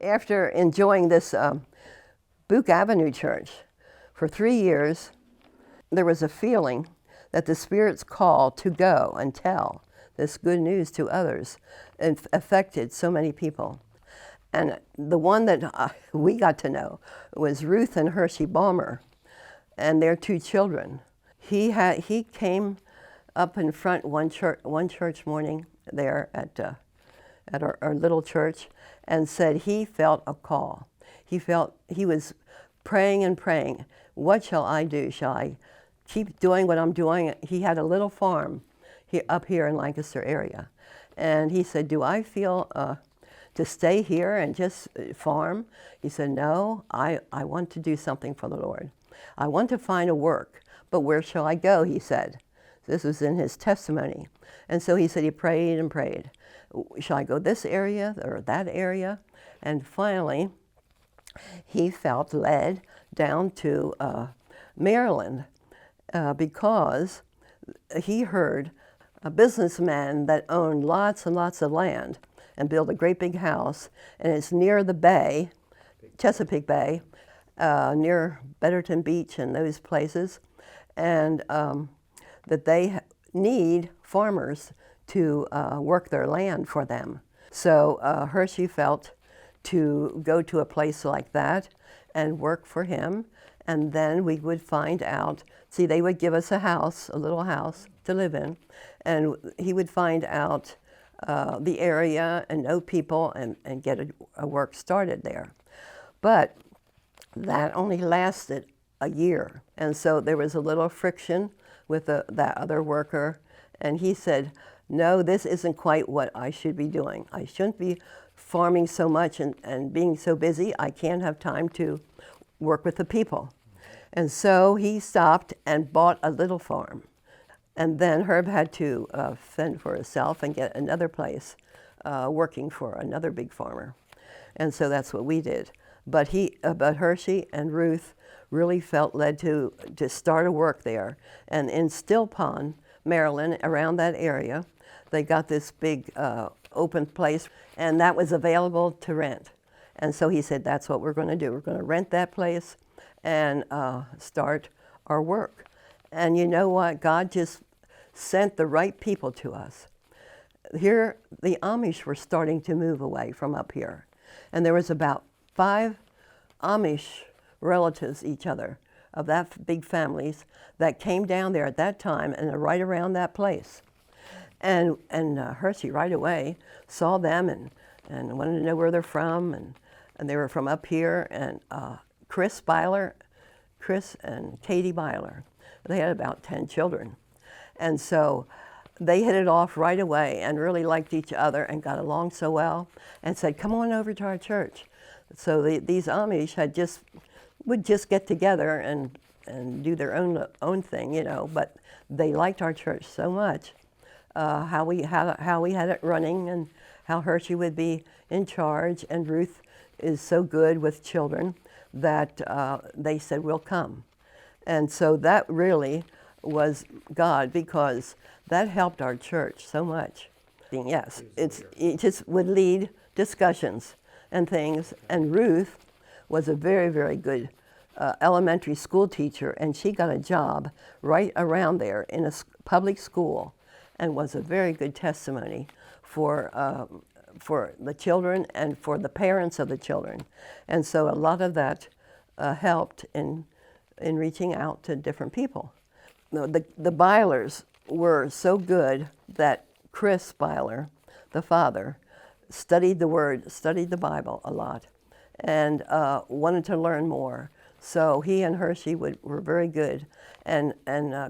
After enjoying this Book Avenue Church for 3 years, there was a feeling that the Spirit's call to go and tell this good news to others affected so many people. And the one that we got to know was Ruth and Hershey Balmer and their 2 children. He came up in front one church morning there at our little church and said he felt a call. He was praying and praying. What shall I do? Shall I keep doing what I'm doing? He had a little farm up here in Lancaster area. And he said, do I feel to stay here and just farm? He said, no, I want to do something for the Lord. I want to find a work, but where shall I go? He said. This was in his testimony. And so he said he prayed and prayed. Shall I go this area or that area? And finally, he felt led down to Maryland because he heard a businessman that owned lots and lots of land and built a great big house, and it's near the bay, Chesapeake Bay, near Betterton Beach and those places, and that they need farmers to work their land for them. So Hershey felt to go to a place like that and work for him, and then we would find out, see, they would give us a house, a little house to live in, and he would find out the area and know people and get a work started there. But that only lasted a year, and so there was a little friction with that other worker, and he said, no, this isn't quite what I should be doing. I shouldn't be farming so much and being so busy. I can't have time to work with the people. And so he stopped and bought a little farm. And then Herb had to fend for himself and get another place working for another big farmer. And so that's what we did. But Hershey and Ruth really felt led to start a work there. And in Still Pond, Maryland, around that area, they got this big open place, and that was available to rent. And so he said, that's what we're going to do. We're going to rent that place and start our work. And you know what? God just sent the right people to us. Here, the Amish were starting to move away from up here. And there was about 5 Amish relatives each other of that big families that came down there at that time and right around that place. And Hershey right away saw them and wanted to know where they're from, and they were from up here, and Chris and Katie Byler. They had about 10 children. And so they hit it off right away and really liked each other and got along so well and said, come on over to our church. So these Amish would just get together and do their own thing, you know, but they liked our church so much, how we had it running and how Hershey would be in charge, and Ruth is so good with children that they said, we'll come. And so that really was God, because that helped our church so much. Yes, it just would lead discussions and things, and Ruth was a very, very good elementary school teacher, and she got a job right around there in a public school, and was a very good testimony for the children and for the parents of the children. And so a lot of that helped in reaching out to different people. The Bylers were so good that Chris Byler, the father, studied the Word, studied the Bible a lot, and wanted to learn more. So he and Hershey were very good, and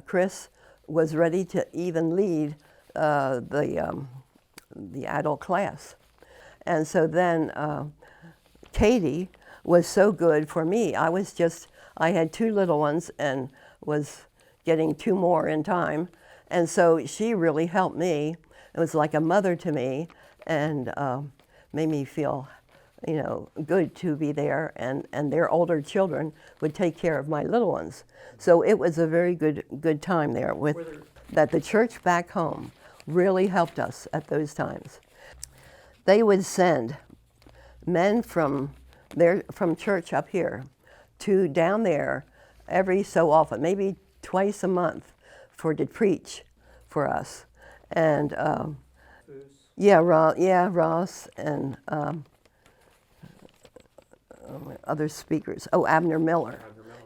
Chris was ready to even lead the adult class. And so then Katie was so good for me. I had 2 little ones and was getting 2 more in time. And so she really helped me. It was like a mother to me, and made me feel, you know, good to be there. And their older children would take care of my little ones. So it was a very good time there that the church back home really helped us at those times. They would send men from church up here to down there every so often, maybe twice a month, to preach for us. And Ross and other speakers. Oh, Abner Miller.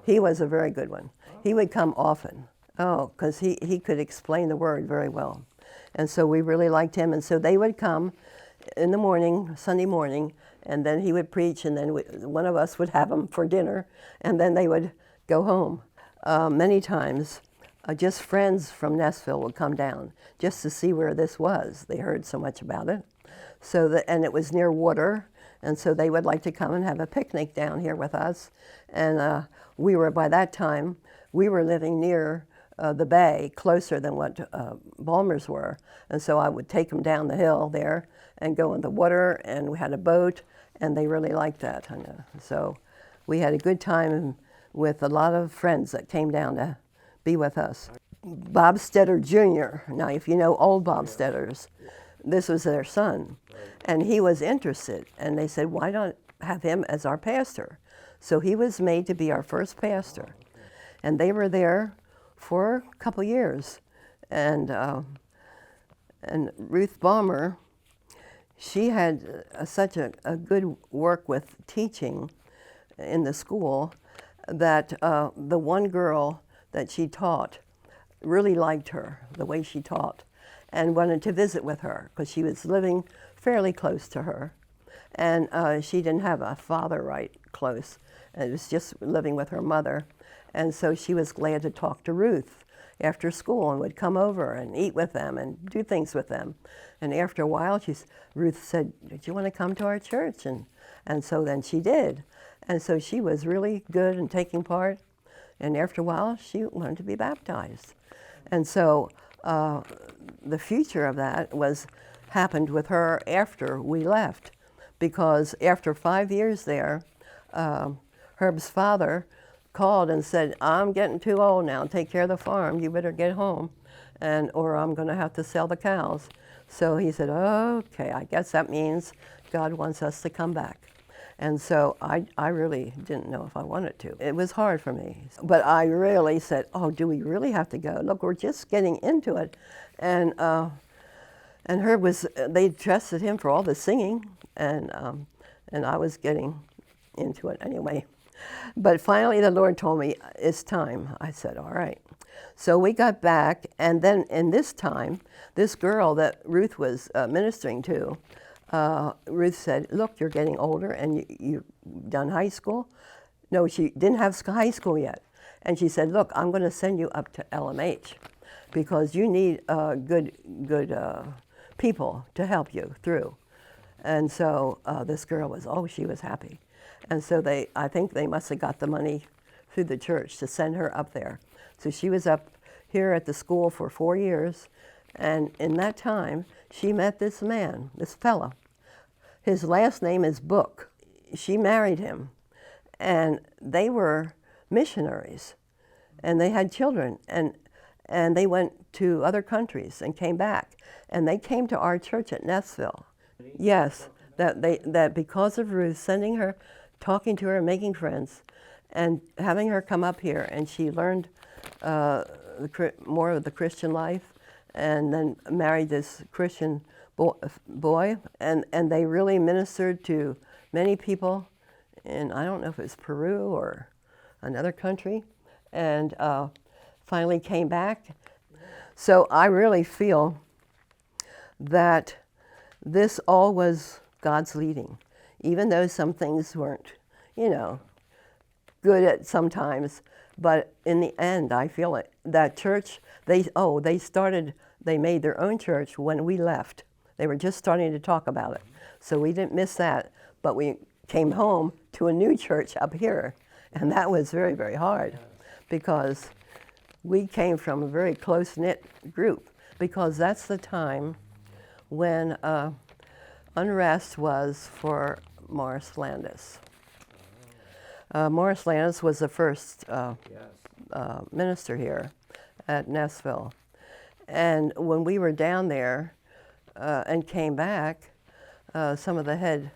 He was a very good one. He would come often. Oh, because he could explain the word very well. And so we really liked him. And so they would come in the morning, Sunday morning, and then he would preach, and then one of us would have them for dinner, and then they would go home. Many times, just friends from Nashville would come down just to see where this was. They heard so much about it. And it was near water, and so they would like to come and have a picnic down here with us. And by that time, we were living near the bay, closer than what Balmer's were. And so I would take them down the hill there and go in the water, and we had a boat, and they really liked that. So we had a good time with a lot of friends that came down to be with us. Bob Stetter Jr., now if you know old Bob Stetters, this was their son, and he was interested, and they said, why not have him as our pastor? So he was made to be our first pastor, and they were there for a couple years. And Ruth Balmer, she had such a good work with teaching in the school that the one girl that she taught really liked her, the way she taught, and wanted to visit with her because she was living fairly close to her. And she didn't have a father right close. It was just living with her mother. And so she was glad to talk to Ruth after school and would come over and eat with them and do things with them. And after a while, Ruth said, "Did you want to come to our church?" And so then she did. And so she was really good in taking part. And after a while, she wanted to be baptized. And so the future of that happened with her after we left, because after 5 years there, Herb's father called and said, "I'm getting too old now. Take care of the farm. You better get home, or I'm going to have to sell the cows." So he said, "Okay, I guess that means God wants us to come back." And so I really didn't know if I wanted to. It was hard for me. But I really said, "Oh, do we really have to go? Look, we're just getting into it." And Herb they trusted him for all the singing, and I was getting into it anyway. But finally the Lord told me, "It's time." I said, "All right." So we got back, and then in this time, this girl that Ruth was ministering to, Ruth said, "Look, you're getting older, and you've done high school." No, she didn't have high school yet. And she said, "Look, I'm going to send you up to LMH because you need good people to help you through." And so this girl she was happy. And so I think they must have got the money through the church to send her up there. So she was up here at the school for 4 years. And in that time, she met this man, this fella. His last name is Book. She married him. And they were missionaries. And they had children. And they went to other countries and came back. And they came to our church at Nashville. Yes, that because of Ruth sending her, talking to her, making friends, and having her come up here, and she learned more of the Christian life, and then married this Christian boy, and they really ministered to many people in, I don't know if it was Peru or another country, and finally came back. So I really feel that this all was God's leading, even though some things weren't, good at sometimes. But in the end, I feel it. That church, they made their own church when we left. They were just starting to talk about it. So we didn't miss that, but we came home to a new church up here. And that was very, very hard because we came from a very close-knit group, because that's the time when unrest was for Morris Landis. Morris Landis was the first minister here at Nashville. And when we were down there and came back, some of the head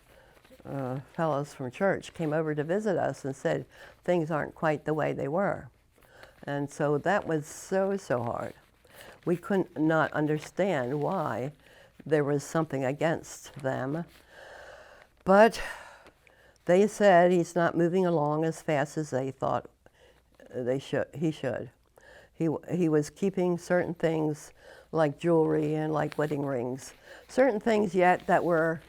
fellows from church came over to visit us and said things aren't quite the way they were. And so that was so hard. We couldn't not understand why there was something against them. But they said he's not moving along as fast as they thought he should. He was keeping certain things like jewelry and like wedding rings, certain things yet that were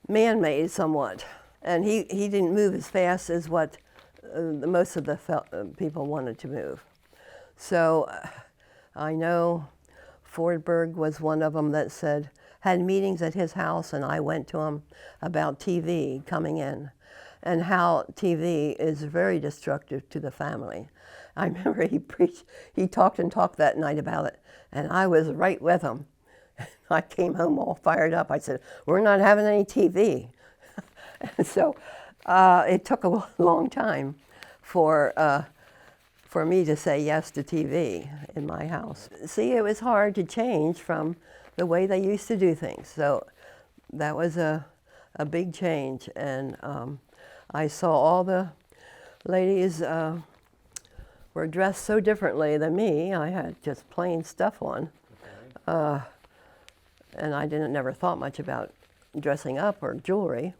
man-made somewhat. And he didn't move as fast as what most of the people wanted to move. So I know Fordberg was one of them that had meetings at his house, and I went to him about TV coming in and how TV is very destructive to the family. I remember he talked that night about it, and I was right with him. I came home all fired up. I said, "We're not having any TV." And so it took a long time for me to say yes to TV in my house. See, it was hard to change from the way they used to do things. So that was a big change. And I saw all the ladies were dressed so differently than me. I had just plain stuff on. Okay. And I never thought much about dressing up or jewelry.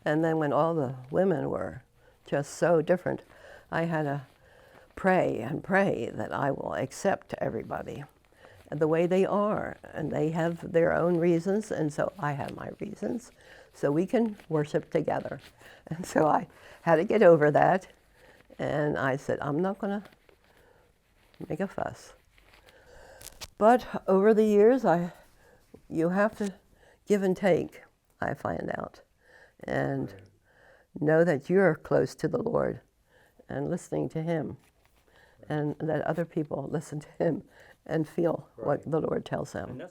And then when all the women were just so different, I had to pray and pray that I will accept everybody the way they are. And they have their own reasons, and so I have my reasons. So we can worship together. And so I had to get over that. And I said, I'm not going to make a fuss. But over the years, you have to give and take, I find out. And know that you're close to the Lord and listening to Him, and that other people listen to Him and feel what the Lord tells them.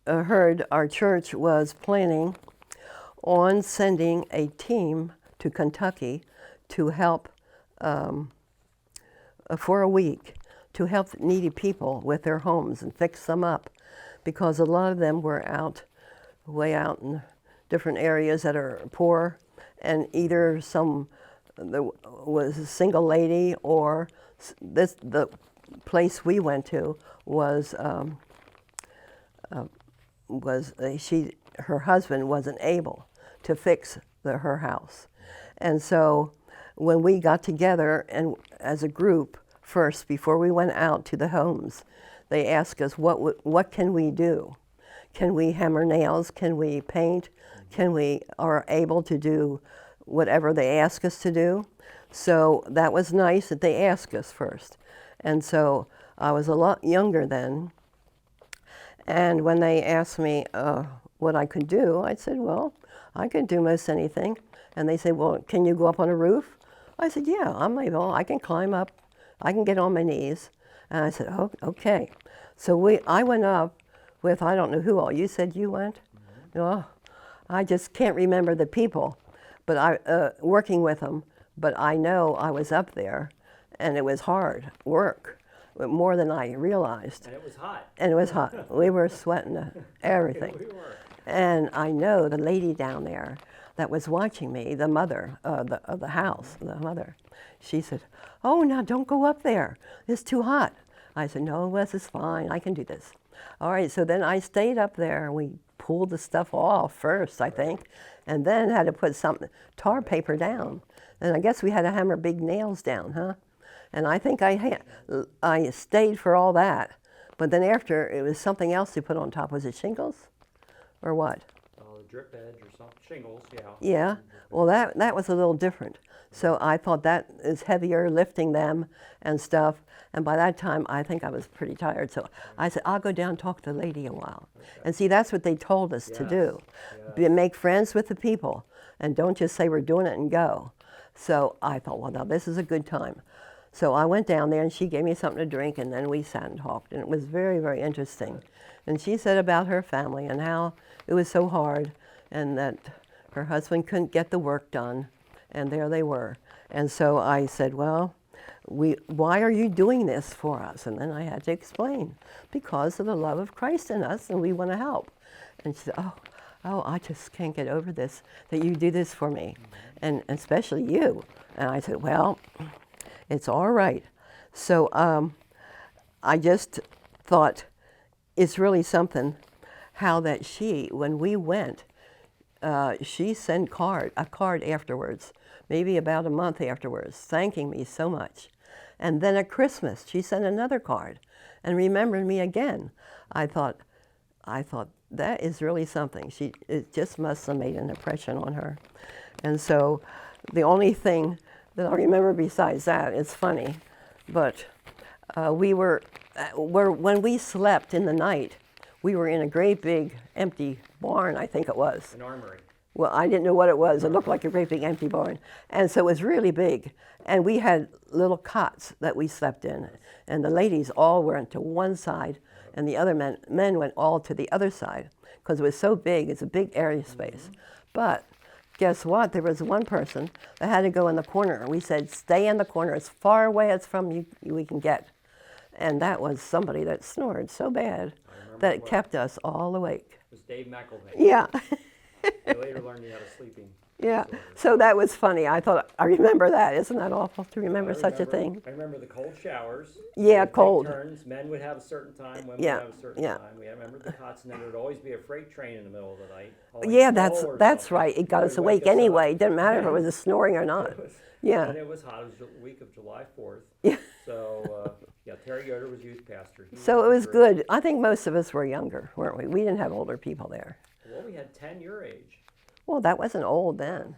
Heard our church was planning on sending a team to Kentucky to help for a week to help needy people with their homes and fix them up, because a lot of them were way out in different areas that are poor, and either there was a single lady, or the place we went to was her husband wasn't able to fix her house. And so when we got together and as a group first, before we went out to the homes, they asked us, what can we do? Can we hammer nails? Can we paint? Are able to do whatever they ask us to do? So that was nice that they asked us first. And so I was a lot younger then. And when they asked me what I could do, I said, well, I could do most anything. And they said, well, can you go up on a roof? I said, yeah, I'm able. I can climb up. I can get on my knees. And I said, oh, okay. So I went up with, I don't know who all. You said you went? Mm-hmm. Well, I just can't remember the people, but working with them. But I know I was up there, and it was hard work. More than I realized. And it was hot. And it was hot. We were sweating everything. We were. And I know the lady down there that was watching me, the mother of the house, the mother, she said, oh, now don't go up there. It's too hot. I said, no, Wes, it's fine. I can do this. All right, so then I stayed up there, and we pulled the stuff off first, I think, and then had to put tar paper down. And I guess we had to hammer big nails down, huh? And I think I stayed for all that. But then after, it was something else they put on top. Was it shingles or what? Drip edge or something. Shingles, yeah. Yeah. Well, that was a little different. So I thought that is heavier, lifting them and stuff. And by that time, I think I was pretty tired. So I said, I'll go down and talk to the lady a while. Okay. And see, that's what they told us to do. Yes. Make friends with the people. And don't just say we're doing it and go. So I thought, well, now this is a good time. So I went down there and she gave me something to drink, and then we sat and talked, and it was very, very interesting. And she said about her family and how it was so hard and that her husband couldn't get the work done, and there they were. And so I said, well, why are you doing this for us? And then I had to explain, because of the love of Christ in us, and we want to help. And she said, oh, I just can't get over this, that you do this for me, and especially you. And I said, well, it's all right. So I just thought it's really something how that when we went, she sent a card afterwards, maybe about a month afterwards, thanking me so much. And then at Christmas, she sent another card and remembered me again. I thought that is really something. It just must have made an impression on her. And so the only thing that I remember besides that, it's funny, but when we slept in the night, we were in a great big empty barn, I think it was. An armory. Well, I didn't know what it was. It looked like a great big empty barn. And so it was really big. And we had little cots that we slept in. And the ladies all went to one side, and the other men went all to the other side, because it was so big. It's a big area space. But guess what? There was one person that had to go in the corner. We said, stay in the corner as far away as from you we can get. And that was somebody that snored so bad that it kept us all awake. It was Dave McElvey. Yeah. I later learned he had a sleeping Yeah. disorder. So that was funny. I thought, I remember that. Isn't that awful to remember such a thing? I remember the cold showers. Yeah, We'd take cold. turns. Men would have a certain time, women Yeah, would have a certain yeah. time. I remember the cots, and then there would always be a freight train in the middle of the night. Yeah, hauling coal or that's something. right. It got us would awake wake us up. anyway. It didn't matter if it was a snoring or not. Yeah. And it was hot. It was the week of July 4th. Yeah. So, Terry Yoder was youth pastor. So it was good. I think most of us were younger, weren't we? We didn't have older people there. Well, we had 10 your age. Well, that wasn't old then.